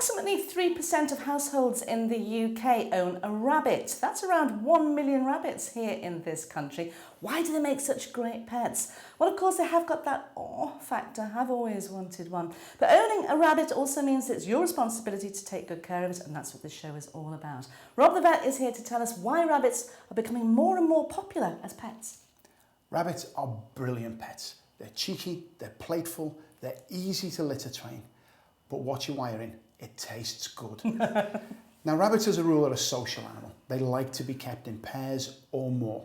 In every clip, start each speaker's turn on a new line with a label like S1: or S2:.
S1: Approximately 3% of households in the UK own a rabbit. That's around 1 million rabbits here in this country. Why do they make such great pets? Well, of course, they have got that awe factor. I've always wanted one. But owning a rabbit also means it's your responsibility to take good care of it, and that's what this show is all about. Rob the vet is here to tell us why rabbits are becoming more and more popular as pets.
S2: Rabbits are brilliant pets. They're cheeky, they're playful, they're easy to litter train. But watch your wiring, it tastes good. Now, rabbits as a rule are a social animal. They like to be kept in pairs or more.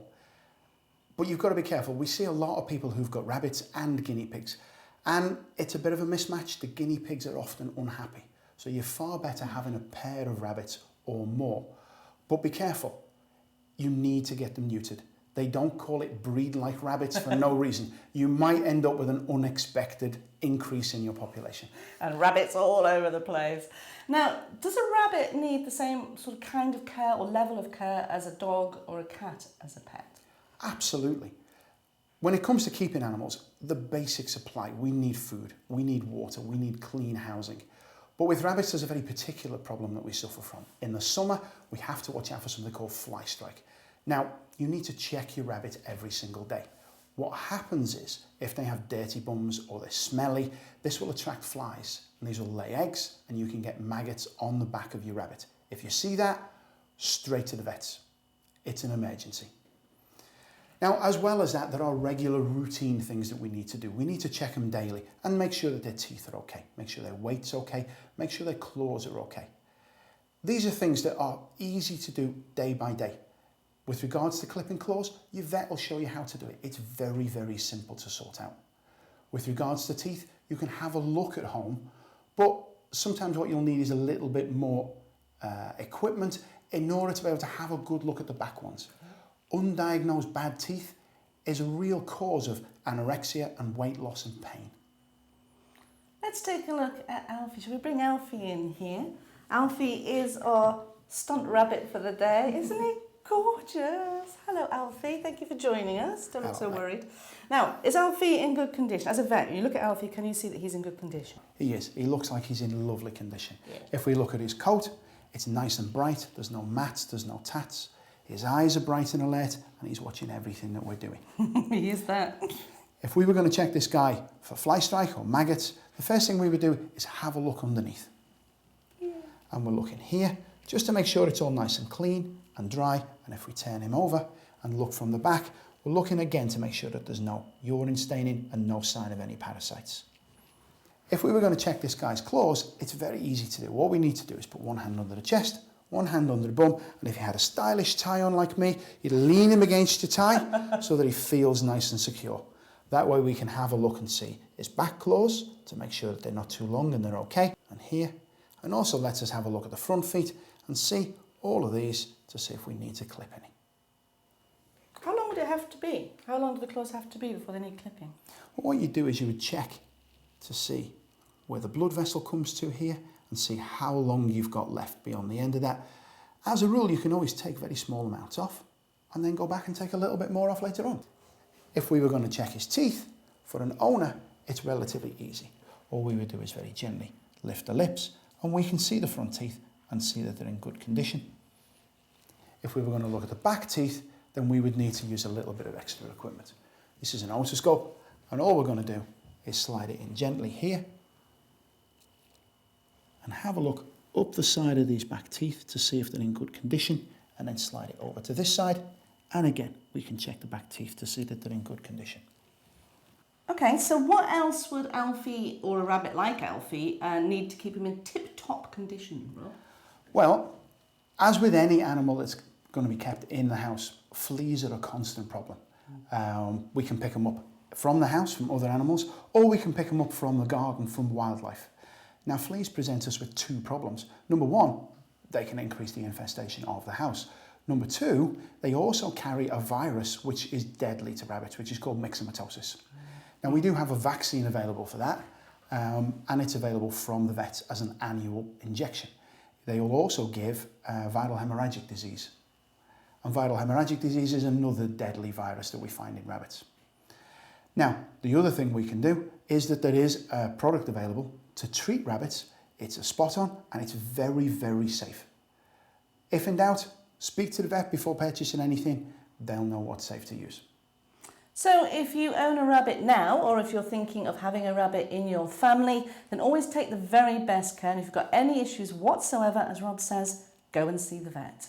S2: But you've got to be careful. We see a lot of people who've got rabbits and guinea pigs, and it's a bit of a mismatch. The guinea pigs are often unhappy. So you're far better having a pair of rabbits or more. But be careful, you need to get them neutered. They don't call it breed like rabbits for no reason. You might end up with an unexpected increase in your population.
S1: And rabbits all over the place. Now, does a rabbit need the same sort of kind of care or level of care as a dog or a cat as a pet?
S2: Absolutely. When it comes to keeping animals, the basics apply. We need food, we need water, we need clean housing. But with rabbits, there's a very particular problem that we suffer from. In the summer, we have to watch out for something called fly strike. Now, you need to check your rabbit every single day. What happens is, if they have dirty bums or they're smelly, this will attract flies, and these will lay eggs, and you can get maggots on the back of your rabbit. If you see that, straight to the vets. It's an emergency. Now, as well as that, there are regular routine things that we need to do. We need to check them daily and make sure that their teeth are okay, make sure their weight's okay, make sure their claws are okay. These are things that are easy to do day by day. With regards to clipping claws, your vet will show you how to do it. It's very, very simple to sort out. With regards to teeth, you can have a look at home, but sometimes what you'll need is a little bit more equipment in order to be able to have a good look at the back ones. Undiagnosed bad teeth is a real cause of anorexia and weight loss and pain.
S1: Let's take a look at Alfie. Shall we bring Alfie in here? Alfie is our stunt rabbit for the day, isn't he? Gorgeous. Hello, Alfie. Thank you for joining us. Don't look so worried. Now, is Alfie in good condition? As a vet, you look at Alfie, can you see that he's in good condition?
S2: He is. He looks like he's in lovely condition.
S1: Yeah.
S2: If we look at his coat, it's nice and bright. There's no mats, there's no tats. His eyes are bright and alert, and he's watching everything that we're doing.
S1: He is that.
S2: If we were going to check this guy for fly strike or maggots, the first thing we would do is have a look underneath. Yeah. And we're looking here, just to make sure it's all nice and clean and dry. And if we turn him over and look from the back, we're looking again to make sure that there's no urine staining and no sign of any parasites. If we were going to check this guy's claws, it's very easy to do. All we need to do is put one hand under the chest, one hand under the bum, and if you had a stylish tie on like me, you'd lean him against your tie so that he feels nice and secure. That way we can have a look and see his back claws to make sure that they're not too long and they're okay, and here, and also lets us have a look at the front feet and see all of these to see if we need to clip any.
S1: How long would it have to be? How long do the claws have to be before they need clipping?
S2: Well, what you do is you would check to see where the blood vessel comes to here and see how long you've got left beyond the end of that. As a rule, you can always take very small amounts off and then go back and take a little bit more off later on. If we were going to check his teeth, for an owner, it's relatively easy. All we would do is very gently lift the lips and we can see the front teeth and see that they're in good condition. If we were going to look at the back teeth, then we would need to use a little bit of extra equipment. This is an otoscope, and all we're going to do is slide it in gently here and have a look up the side of these back teeth to see if they're in good condition, and then slide it over to this side, and again we can check the back teeth to see that they're in good condition.
S1: Okay, so what else would Alfie, or a rabbit like Alfie, need to keep him in tip-top condition, Rob?
S2: Well, as with any animal that's going to be kept in the house, fleas are a constant problem. We can pick them up from the house, from other animals, or we can pick them up from the garden, from wildlife. Now, fleas present us with two problems. Number one, they can increase the infestation of the house. Number two, they also carry a virus which is deadly to rabbits, which is called myxomatosis. Now, we do have a vaccine available for that, and it's available from the vet as an annual injection. They will also give viral hemorrhagic disease. And viral hemorrhagic disease is another deadly virus that we find in rabbits. Now, the other thing we can do is that there is a product available to treat rabbits It's a spot on and it's very, very safe. If in doubt, speak to the vet before purchasing anything. They'll know what's safe to use.
S1: So if you own a rabbit now, or if you're thinking of having a rabbit in your family, then always take the very best care. And if you've got any issues whatsoever, as Rob says, go and see the vet.